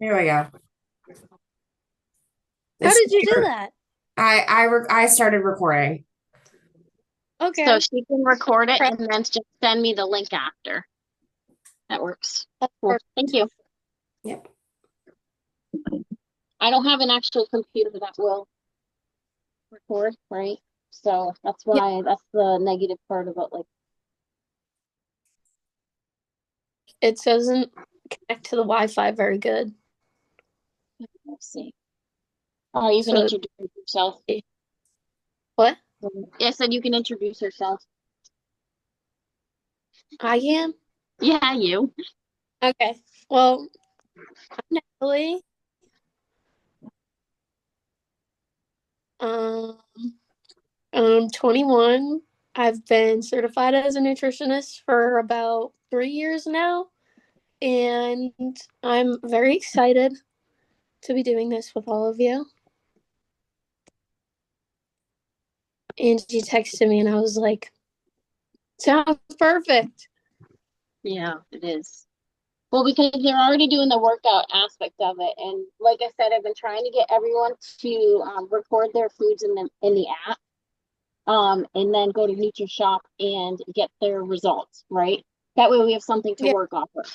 Here we go. How This did you do that? I started recording. So Okay. she can record it Press. and then just send me the link after. That works. That's Cool. perfect. Thank you. Yep. I don't have an actual computer that will record, right? So Yeah, that's the negative part about like, it doesn't connect to the Wi-Fi very good. let's see. Oh, you can So, introduce yourself. what? Yeah, I said you can introduce yourself. I am? Yeah, you. Okay. Well, I'm Natalie. Um, I'm 21. I've been certified as a nutritionist for about 3 years now, and I'm very excited to be doing this with all of you. Angie texted me, and I was like, "Sounds perfect." Yeah, it is. Well, because they're already doing the workout aspect of it, and like I said, I've been trying to get everyone to record their foods in the app, and then go to Nutrishop and get their results, right? That way we have something to Yeah, work off of.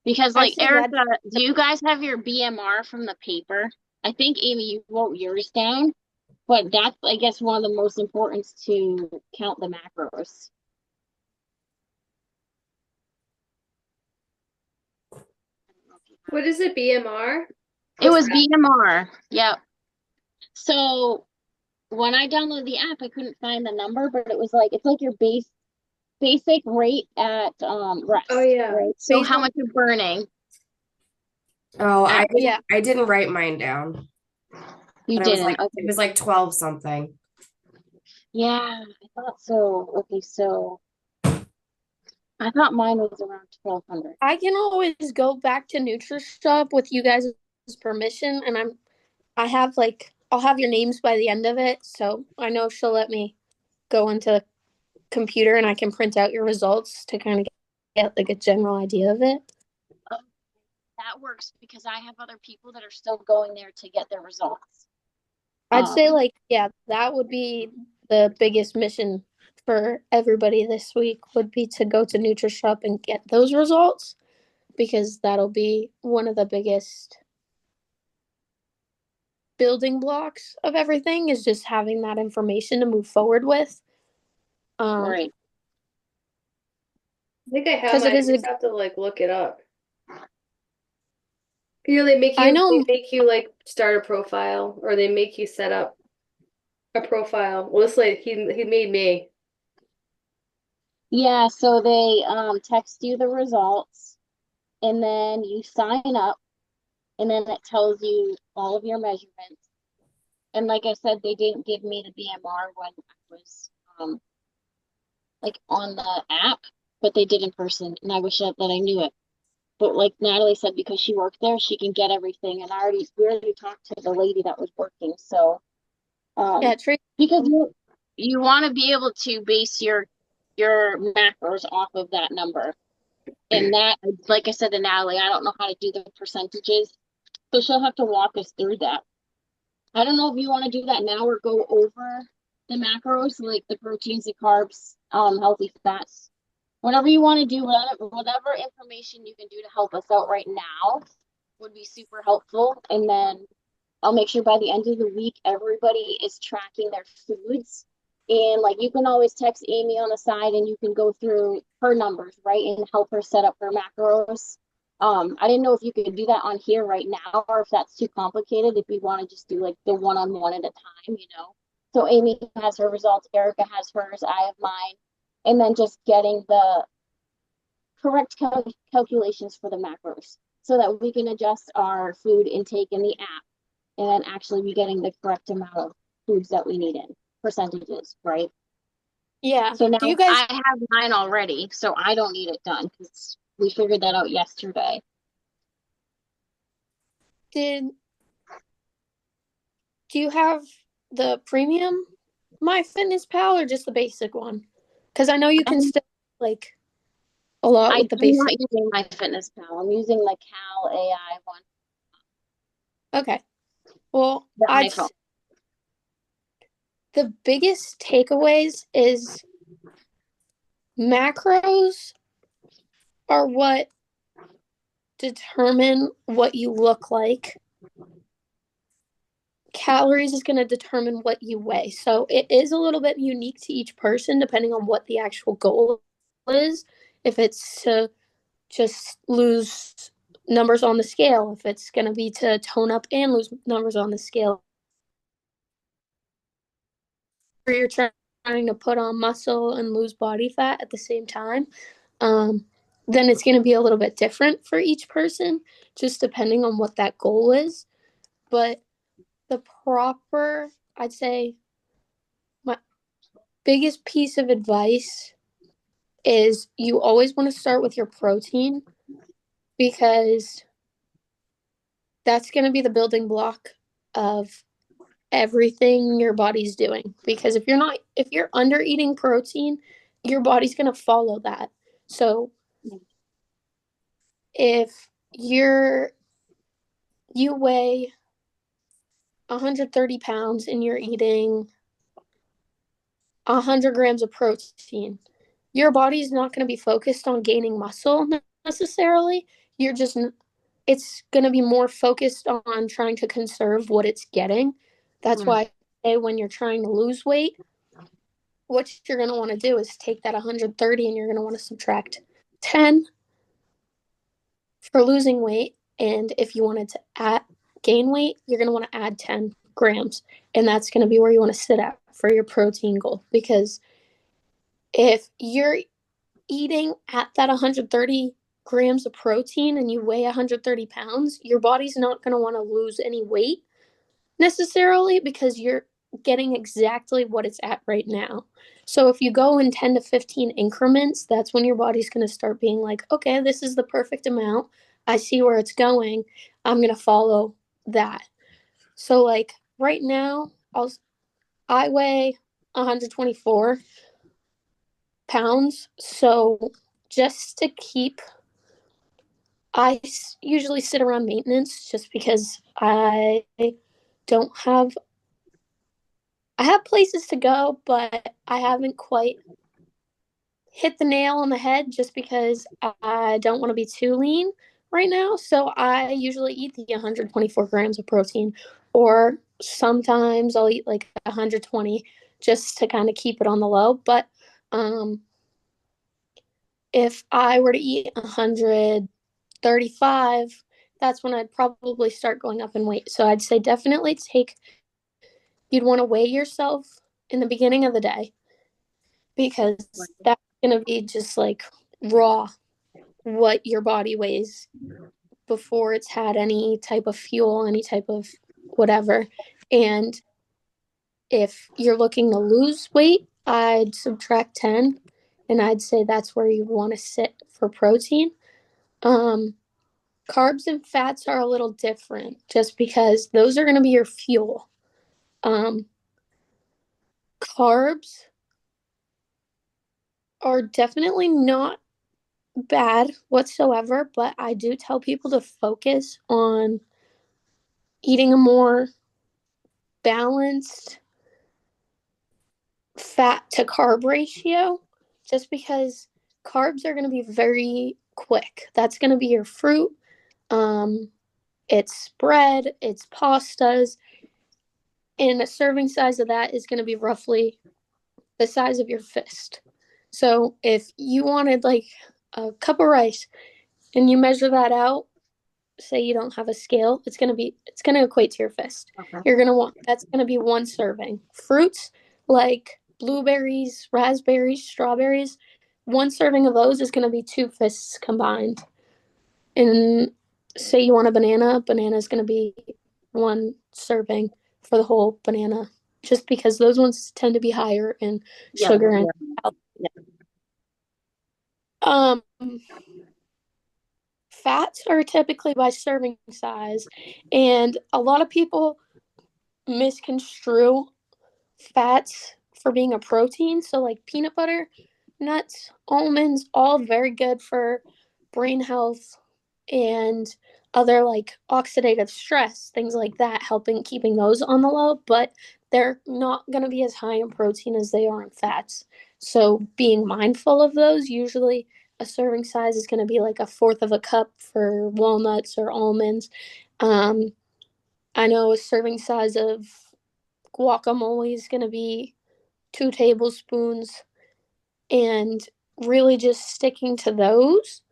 Because I like say that. Erica, do you guys have your BMR from the paper? I think Amy, you wrote yours down, but that's I guess one of the most important to count the macros. What is it, BMR? It What's was that? BMR. Yep. So when I downloaded the app, I couldn't find the number, but it was like it's like your basic rate at Oh rest, yeah. right? So Based how on, much you're burning Oh, I at didn't yeah, I didn't write mine down. you But it was like didn't. it Okay. was like 12 something. Yeah, I thought so. Okay, so I thought mine was around 1200. I can always go back to Nutrishop with you guys' permission, and I have like I'll have your names by the end of it, so I know she'll let me go into the computer and I can print out your results to kind of get like a general idea of it. That works because I have other people that are still going there to get their results. I'd say Um, like yeah, that would be the biggest mission for everybody this week would be to go to Nutrishop and get those results because that'll be one of the biggest building blocks of everything is just having that information to move forward with. right. I think I have Because mine. it I is a just have to like look it up. You know, they make I you they know make you like start a profile or they make you set up a profile. Well, this like he made me. Yeah, so they text you the results and then you sign up and then it tells you all of your measurements. And like I said, they didn't give me the BMR when I was like on the app, but they did in person, and I wish that I knew it. But like Natalie said, because she worked there, she can get everything. And we already talked to the lady that was working. So yeah, Tracy. because you want to be able to base your macros off of that number. And that, like I said to Natalie, I don't know how to do the percentages, so she'll have to walk us through that. I don't know if you want to do that now or go over the macros, like the proteins, the carbs, healthy fats. Whatever you want to do, whatever information you can do to help us out right now would be super helpful. And then I'll make sure by the end of the week, everybody is tracking their foods. And like you can always text Amy on the side and you can go through her numbers, right? And help her set up her macros. I didn't know if you could do that on here right now or if that's too complicated, if we want to just do like the one-on-one at a time, you know. So Amy has her results, Erica has hers, I have mine. And then just getting the correct calculations for the macros so that we can adjust our food intake in the app and then actually be getting the correct amount of foods that we need in percentages, right? Yeah. So Do you now guys I have mine already, so I don't need it done because we figured that out yesterday. did do you have the premium My Fitness Pal or just the basic one? Because I know you can I'm, still like a lot with the I'm basic. not using my fitness pal. I'm using the Cal AI one. Okay. Well, That might help. the biggest takeaways is macros are what determine what you look like. Calories is going to determine what you weigh. So it is a little bit unique to each person depending on what the actual goal is. If it's to just lose numbers on the scale, if it's going to be to tone up and lose numbers on the scale, or you're trying to put on muscle and lose body fat at the same time, then it's going to be a little bit different for each person, just depending on what that goal is. But the proper, I'd say, my biggest piece of advice is you always want to start with your protein because that's going to be the building block of everything your body's doing. Because if you're under eating protein, your body's going to follow that. So if you weigh 130 pounds and you're eating 100 grams of protein, your body's not going to be focused on gaining muscle necessarily. It's going to be more focused on trying to conserve what it's getting. That's why I say when you're trying to lose weight, what you're going to want to do is take that 130 and you're going to want to subtract 10 for losing weight. And if you wanted to gain weight, you're going to want to add 10 grams. And that's going to be where you want to sit at for your protein goal. Because if you're eating at that 130 grams of protein and you weigh 130 pounds, your body's not going to want to lose any weight necessarily because you're getting exactly what it's at right now. So if you go in 10 to 15 increments, that's when your body's going to start being like, okay, this is the perfect amount. I see where it's going. I'm going to follow that. So like right now, I weigh 124 pounds. So just to keep, I usually sit around maintenance just because don't have, I have places to go, but I haven't quite hit the nail on the head just because I don't want to be too lean right now. So I usually eat the 124 grams of protein, or sometimes I'll eat like 120 just to kind of keep it on the low. But if I were to eat 135, that's when I'd probably start going up in weight. So I'd say definitely you'd want to weigh yourself in the beginning of the day because that's going to be just like raw what your body weighs before it's had any type of fuel, any type of whatever. And if you're looking to lose weight, I'd subtract 10 and I'd say that's where you want to sit for protein. Carbs and fats are a little different just because those are going to be your fuel. Carbs are definitely not bad whatsoever, but I do tell people to focus on eating a more balanced fat to carb ratio just because carbs are going to be very quick. That's going to be your fruit. It's bread, it's pastas, and a serving size of that is going to be roughly the size of your fist. So if you wanted like a cup of rice and you measure that out, say you don't have a scale, it's going to equate to your fist. Okay. That's going to be one serving. Fruits like blueberries, raspberries, strawberries, one serving of those is going to be two fists combined. And say you want a banana is going to be one serving for the whole banana, just because those ones tend to be higher in sugar and fats are typically by serving size, and a lot of people misconstrue fats for being a protein. So like peanut butter, nuts, almonds, all very good for brain health, and other like oxidative stress, things like that, helping keeping those on the low, but they're not going to be as high in protein as they are in fats. So being mindful of those, usually a serving size is going to be like a fourth of a cup for walnuts or almonds. Um, I know a serving size of guacamole is going to be 2 tablespoons, and really just sticking to those.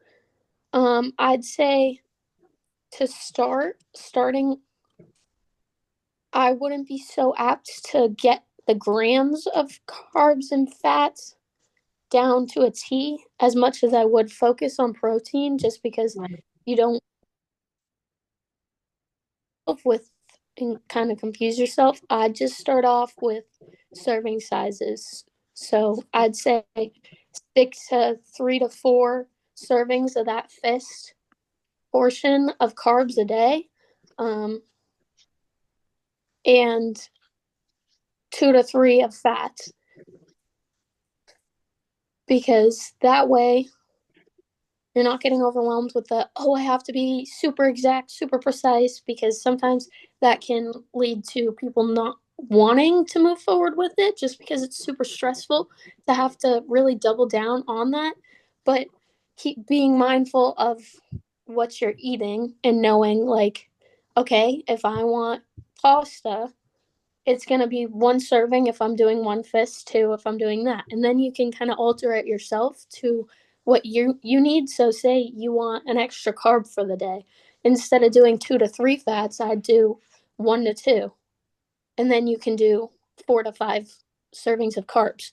I'd say to starting, I wouldn't be so apt to get the grams of carbs and fats down to a T as much as I would focus on protein, just because you don't with and kind of confuse yourself. I'd just start off with serving sizes. So I'd say stick to 3 to 4 servings of that fist portion of carbs a day, and 2 to 3 of fat, because that way you're not getting overwhelmed with the, oh, I have to be super exact, super precise, because sometimes that can lead to people not wanting to move forward with it just because it's super stressful to have to really double down on that. But keep being mindful of what you're eating and knowing, like, okay, if I want pasta, it's going to be 1 serving if I'm doing 1 fist, 2 if I'm doing that. And then you can kind of alter it yourself to what you need. So say you want an extra carb for the day. Instead of doing 2 to 3 fats, I'd do 1 to 2. And then you can do 4 to 5 servings of carbs.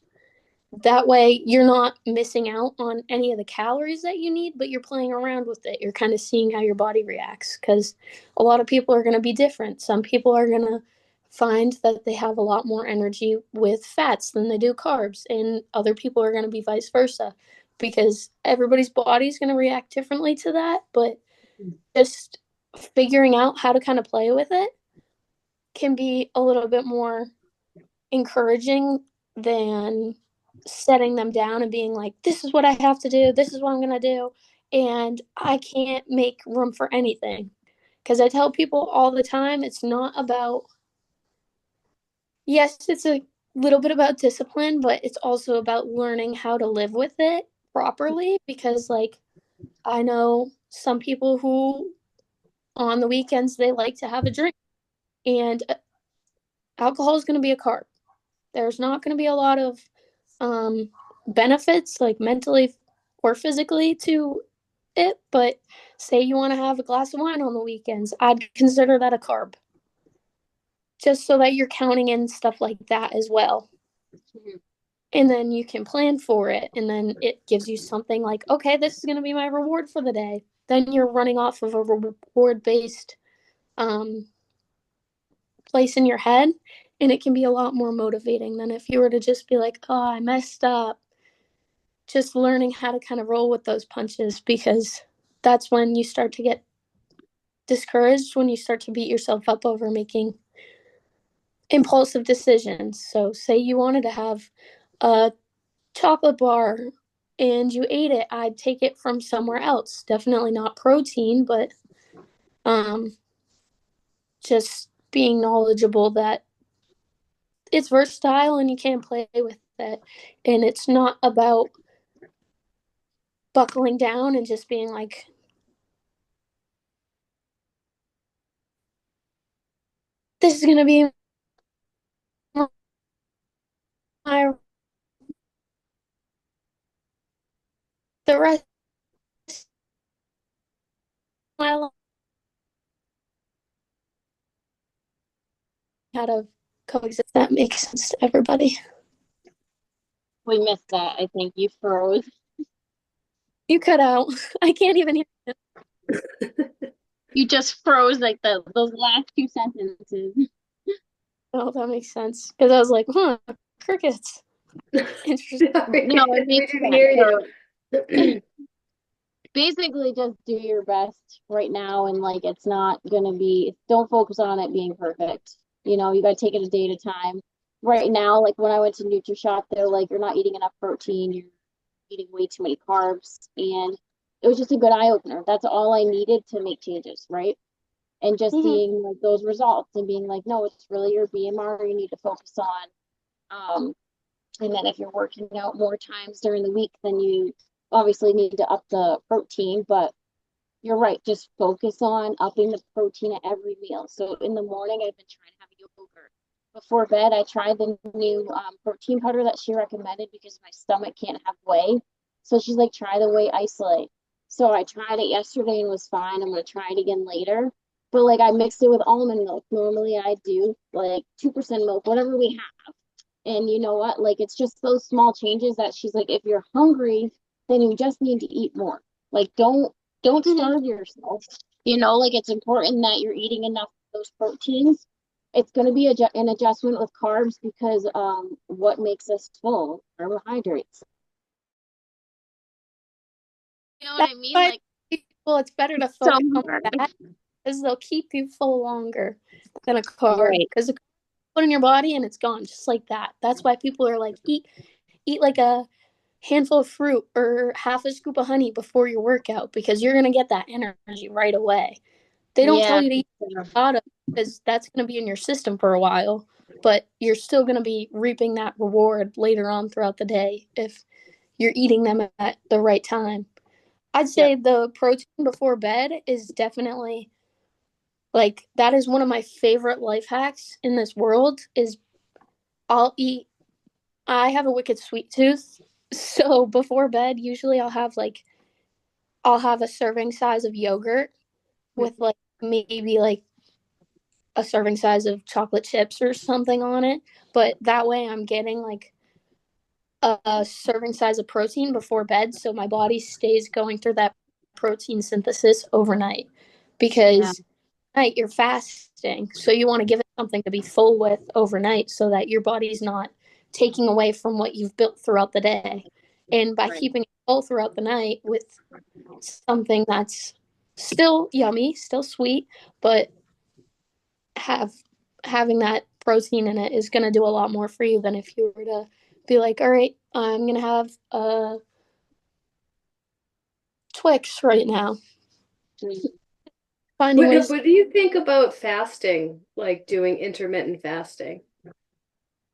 That way you're not missing out on any of the calories that you need, but you're playing around with it. You're kind of seeing how your body reacts, because a lot of people are going to be different. Some people are going to find that they have a lot more energy with fats than they do carbs, and other people are going to be vice versa, because everybody's body is going to react differently to that. But just figuring out how to kind of play with it can be a little bit more encouraging than setting them down and being like, this is what I have to do, this is what I'm going to do, and I can't make room for anything. Because I tell people all the time, it's not about, yes, it's a little bit about discipline, but it's also about learning how to live with it properly. Because, like, I know some people who on the weekends they like to have a drink, and alcohol is going to be a carb. There's not going to be a lot of benefits, like mentally or physically, to it. But say you want to have a glass of wine on the weekends, I'd consider that a carb, just so that you're counting in stuff like that as well. Mhm. And then you can plan for it, and then it gives you something like, okay, this is going to be my reward for the day. Then you're running off of a reward based place in your head, and it can be a lot more motivating than if you were to just be like, oh, I messed up. Just learning how to kind of roll with those punches, because that's when you start to get discouraged, when you start to beat yourself up over making impulsive decisions. So say you wanted to have a chocolate bar and you ate it, I'd take it from somewhere else. Definitely not protein, but just being knowledgeable that it's versatile and you can play with it. And it's not about buckling down and just being like, this is going to be my the rest of my life. How to coexist. That makes sense to everybody. We missed that. I think you froze. You cut out. I can't even hear it. You just froze like those last 2 sentences. Oh, that makes sense. Because I was like, crickets. Interesting. No, it We makes didn't sense. hear So you. basically just do your best right now, and like it's not gonna be, don't focus on it being perfect. You know, you gotta take it a day at a time. Right now, like when I went to Nutrishop, they're like, you're not eating enough protein, you're eating way too many carbs. And it was just a good eye opener. That's all I needed to make changes, right? And just Mhm. seeing like those results and being like, no, it's really your BMR you need to focus on. And then if you're working out more times during the week, then you obviously need to up the protein, but you're right, just focus on upping the protein at every meal. So in the morning, I've been trying to have yogurt. Before bed, I tried the new protein powder that she recommended because my stomach can't have whey. So she's like, try the whey isolate. So I tried it yesterday and was fine. I'm gonna try it again later. But like I mixed it with almond milk. Normally I do like 2% milk, whatever we have. And you know what? Like it's just those small changes that she's like, if you're hungry, then you just need to eat more. Like don't starve yourself. You know, like it's important that you're eating enough of those proteins. It's going to be an adjustment with carbs because what makes us full? Carbohydrates. You know what That's I mean? why Like people, it's better to so focus on hard. that because they'll keep you full longer than a carb. Right. Because put in your body and it's gone just like that. That's why people are like, eat like a handful of fruit or half a scoop of honey before your workout because you're gonna get that energy right away. They don't tell Yeah. you to eat a lot of because that's gonna be in your system for a while, but you're still gonna be reaping that reward later on throughout the day if you're eating them at the right time. I'd Yeah. say the protein before bed is definitely like that is one of my favorite life hacks in this world is I'll eat I have a wicked sweet tooth. So before bed, usually I'll have a serving size of yogurt with like maybe like a serving size of chocolate chips or something on it. But that way I'm getting like a serving size of protein before bed so my body stays going through that protein synthesis overnight. Yeah. Because night you're fasting, so you want to give it something to be full with overnight so that your body's not taking away from what you've built throughout the day. And by Right. keeping it full throughout the night with something that's still yummy, still sweet, but have having that protein in it is going to do a lot more for you than if you were to be like, all right, I'm going to have a Twix right now. Finding ways. What do you think about fasting, like doing intermittent fasting?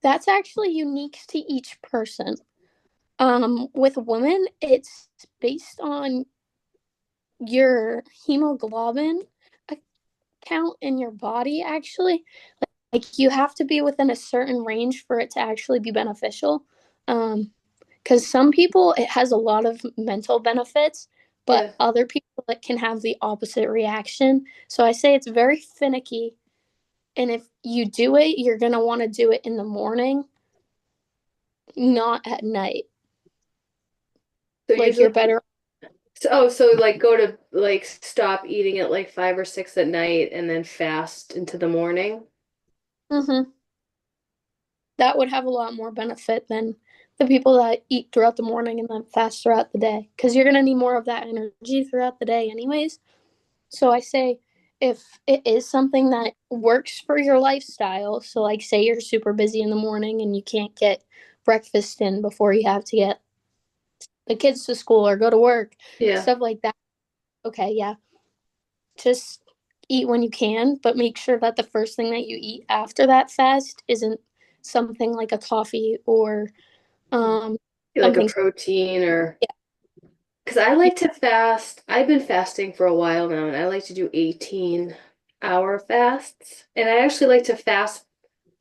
That's actually unique to each person. With women, it's based on your hemoglobin count in your body, actually. Like you have to be within a certain range for it to actually be beneficial. Because some people, it has a lot of mental benefits, but Yeah. other people, it can have the opposite reaction. So I say it's very finicky. And if you do it, you're going to want to do it in the morning, not at night. So Like you're usually, better. so like go to like stop eating at like 5 or 6 at night and then fast into the morning. Mm-hmm. That would have a lot more benefit than the people that eat throughout the morning and then fast throughout the day because you're going to need more of that energy throughout the day anyways. So I say if it is something that works for your lifestyle, so like say you're super busy in the morning and you can't get breakfast in before you have to get the kids to school or go to work, Yeah. stuff like that. Okay, yeah. Just eat when you can, but make sure that the first thing that you eat after that fast isn't something like a coffee or um Like a something. protein or Yeah. because I like to fast. I've been fasting for a while now, and I like to do 18-hour fasts. And I actually like to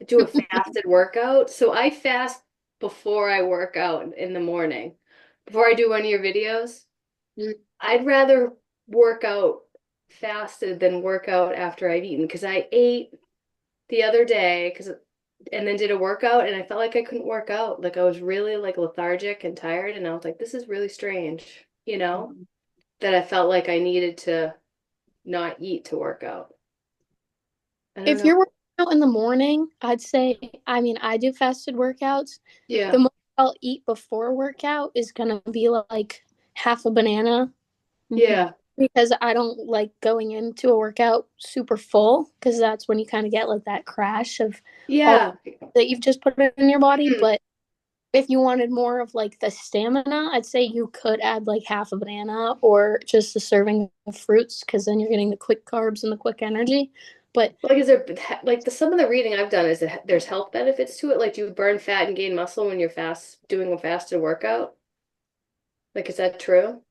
do a fasted workout. So I fast before I work out in the morning. Before I do one of your videos, I'd rather work out fasted than work out after I've eaten because I ate the other day and then did a workout and I felt like I couldn't work out. Like I was really like lethargic and tired and I was like, this is really strange, that I felt like I needed to not eat to work out. I don't If know. you're working out in the morning, I'd say, I mean, I do fasted workouts. The Yeah. most I'll eat before workout is gonna be like half a banana Yeah. because I don't like going into a workout super full because that's when you kind of get like that crash of all Yeah. that you've just put in your body. Mhm. But if you wanted more of like the stamina, I'd say you could add like half a banana or just a serving of fruits, because then you're getting the quick carbs and the quick energy. But Like, is there like some of the reading I've done is that there's health benefits to it? Like, do you burn fat and gain muscle when you're doing a fasted workout? Like, is that true?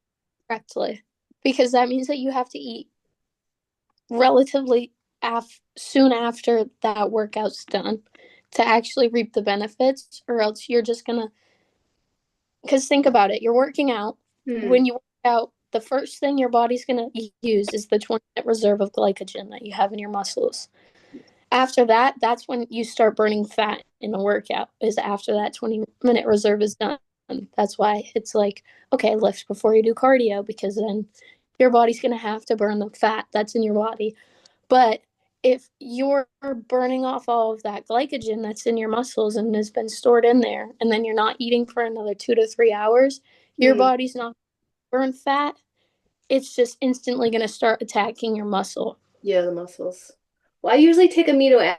correctly, because that means that you have to eat relatively soon after that workout's done to actually reap the benefits, or else you're just gonna. Because think about it, you're working out. Hmm. When you work out, the first thing your body's gonna use is the 20-minute reserve of glycogen that you have in your muscles. After that, that's when you start burning fat in the workout, is after that 20-minute reserve is done. That's why it's like, okay, lift before you do cardio, because then your body's going to have to burn the fat that's in your body. But if you're burning off all of that glycogen that's in your muscles and has been stored in there, and then you're not eating for another 2 to 3 hours, your Hmm. body's not burn fat. It's just instantly going to start attacking your muscle. Yeah, the muscles. Well, I usually take amino and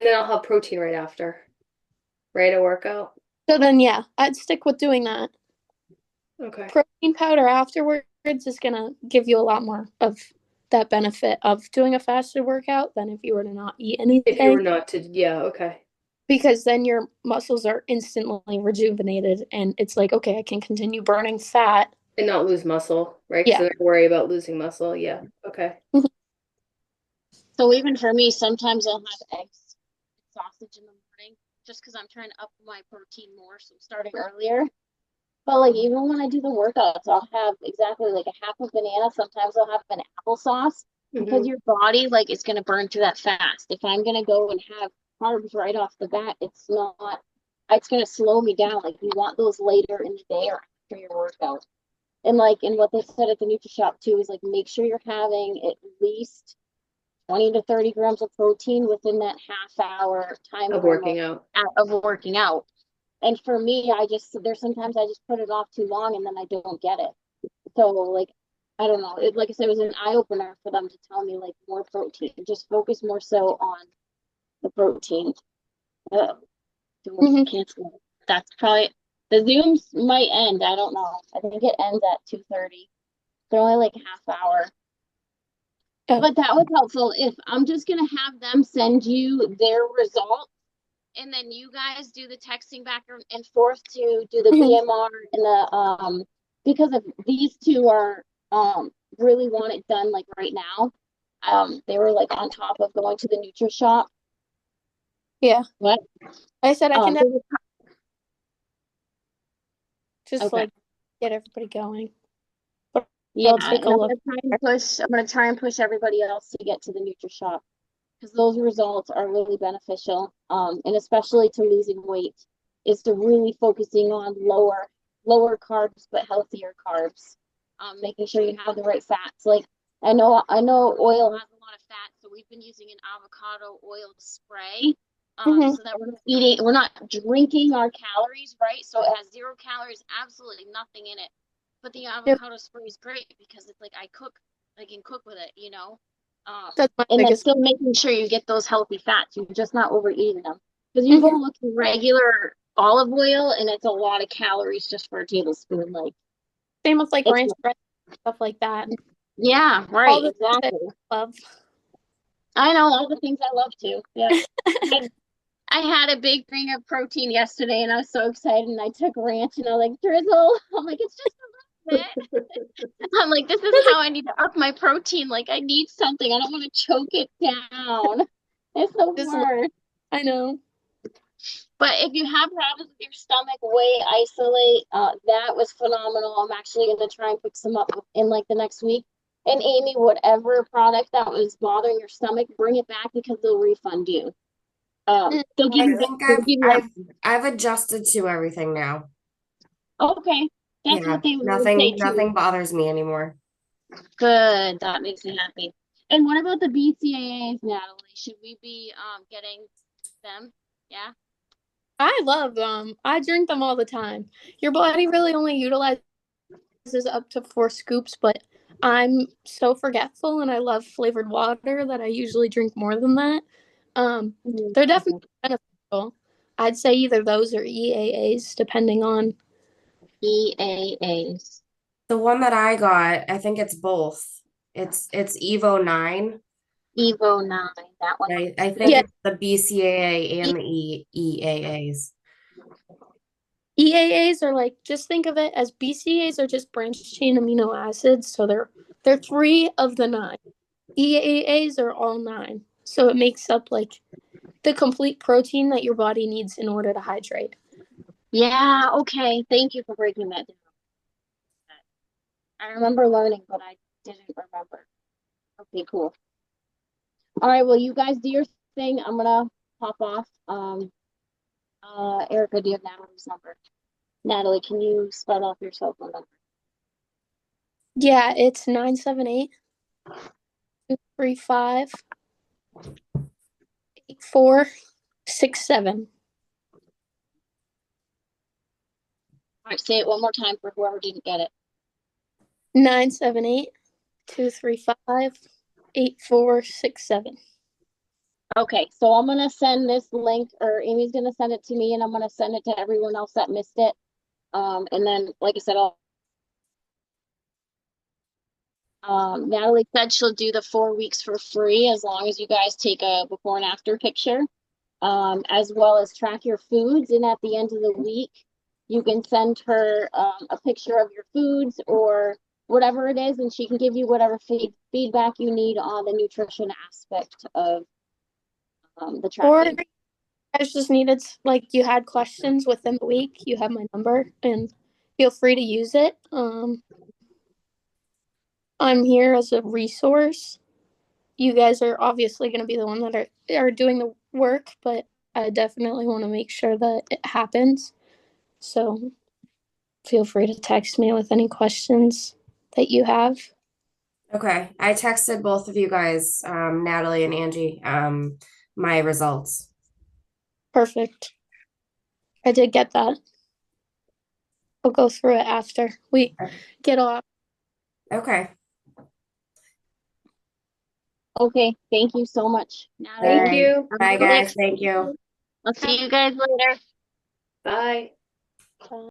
then I'll have protein right after, right? A workout. So then, yeah, I'd stick with doing that. Okay. Protein powder afterwards is going to give you a lot more of that benefit of doing a fasted workout than if you were to not eat If you were anything, not to, yeah, okay. because then your muscles are instantly rejuvenated and it's like, okay, I can continue burning fat. And not lose muscle, right? Because Yeah. I worry about losing muscle. Yeah. Okay. So even for me, sometimes I'll have eggs and sausage in the morning just because I'm trying to up my protein more. So I'm starting earlier. But like even when I do the workouts, I'll have exactly like a half a banana. Sometimes I'll have an applesauce because Hmm. your body like is gonna burn through that fast. If I'm gonna go and have carbs right off the bat, it's gonna slow me down. Like you want those later in the day or after your workout. And like and what they said at the Nutrishop too is like make sure you're having at least 20 to 30 grams of protein within that half hour time Of frame working out. of working out. And for me, there's sometimes I just put it off too long and then I don't get it. So like, I don't know. Like I said, it was an eye opener for them to tell me like more protein. Just focus more so on the protein. Uh, Mhm. cancel. That's probably the Zooms might end. I don't know. I think it ends at 2:30. They're only like a half hour. Oh. But that was helpful. If I'm just gonna have them send you their results and then you guys do the texting back and forth to do the Mhm. BMR and the because if these two are really want it done like right now. They were like on top of going to the Nutrishop. Yeah. What? I said I can They were- just okay. like get everybody going. But Yeah, I'll and take a look. I'm gonna try and push everybody else to get to the Nutrishop because those results are really beneficial. And especially to losing weight is to really focusing on lower carbs but healthier carbs. Making sure you have the right fats. Like I know oil has a lot of fat, so we've been using an avocado oil spray. Mhm. So that we're not drinking our calories, right? So it has 0 calories, absolutely nothing in it. But the Yep. avocado spray is great because it's like I can cook with it, you know. That's my And then biggest. still making sure you get those healthy fats. You're just not overeating them. Because you go Mhm. look at regular olive oil and it's a lot of calories just for a tablespoon. Like Same with like it's ranch dressing, stuff like that. yeah, All right, the things that exactly. I love. I know all the things I love to. Yeah. I, I had a big ring of protein yesterday and I was so excited and I took ranch and I was like drizzle. I'm like, it's just a little bit. I'm like, this is That's like, how I need to up my protein. Like I need something. I don't want to choke it down. It's the just, worst. I know. But if you have problems with your stomach, whey isolate. That was phenomenal. I'm actually gonna try and pick some up in like the next week. And Amy, whatever product that was bothering your stomach, bring it back because they'll refund you. Mm. They'll give I you think they'll give you I've adjusted to everything now. okay. That's Yeah, what they would say too. nothing bothers me anymore. Good. That makes me happy. And what about the BCAAs, Natalie? Should we be getting them? Yeah. I love them. I drink them all the time. Your body really only utilizes up to 4 scoops, but I'm so forgetful and I love flavored water that I usually drink more than that. They're definitely beneficial. I'd say either those or EAAs, depending on. EAAs. The one that I got, I think it's both. It's Evo 9. Evo 9. That one. I think Yeah. it's the BCAA and the EAAs. EAAs are like, just think of it as BCAAs are just branched chain amino acids, so they're 3 of the 9. EAAs are all 9, so it makes up like the complete protein that your body needs in order to hydrate. Yeah, okay. Thank you for breaking that down. I remember learning, but I didn't remember. Okay, cool. All right, well, you guys do your thing. I'm gonna pop off. Erica, do you have Natalie's number? Natalie, can you spell off your cell phone number? Yeah, it's 978-235-8467. All right, say it one more time for whoever didn't get it. 978-235-8467. Okay, so I'm gonna send this link, or Amy's gonna send it to me, and I'm gonna send it to everyone else that missed it. And then, like I said, Natalie said she'll do the 4 weeks for free as long as you guys take a before and after picture, as well as track your foods. And at the end of the week, you can send her a picture of your foods or whatever it is, and she can give you whatever feedback you need on the nutrition aspect of the Or tracking. you guys just needed, like, you had questions within the week, you have my number, and feel free to use it. I'm here as a resource. You guys are obviously going to be the one that are doing the work, but I definitely want to make sure that it happens. So feel free to text me with any questions that you have. Okay, I texted both of you guys, Natalie and Angie, my results. Perfect. I did get that. I'll go through it after we get off. Okay. Okay, thank you so much, All Natalie. Thank right. you. Bye, guys. Thank you. I'll see you guys later. Bye. Bye.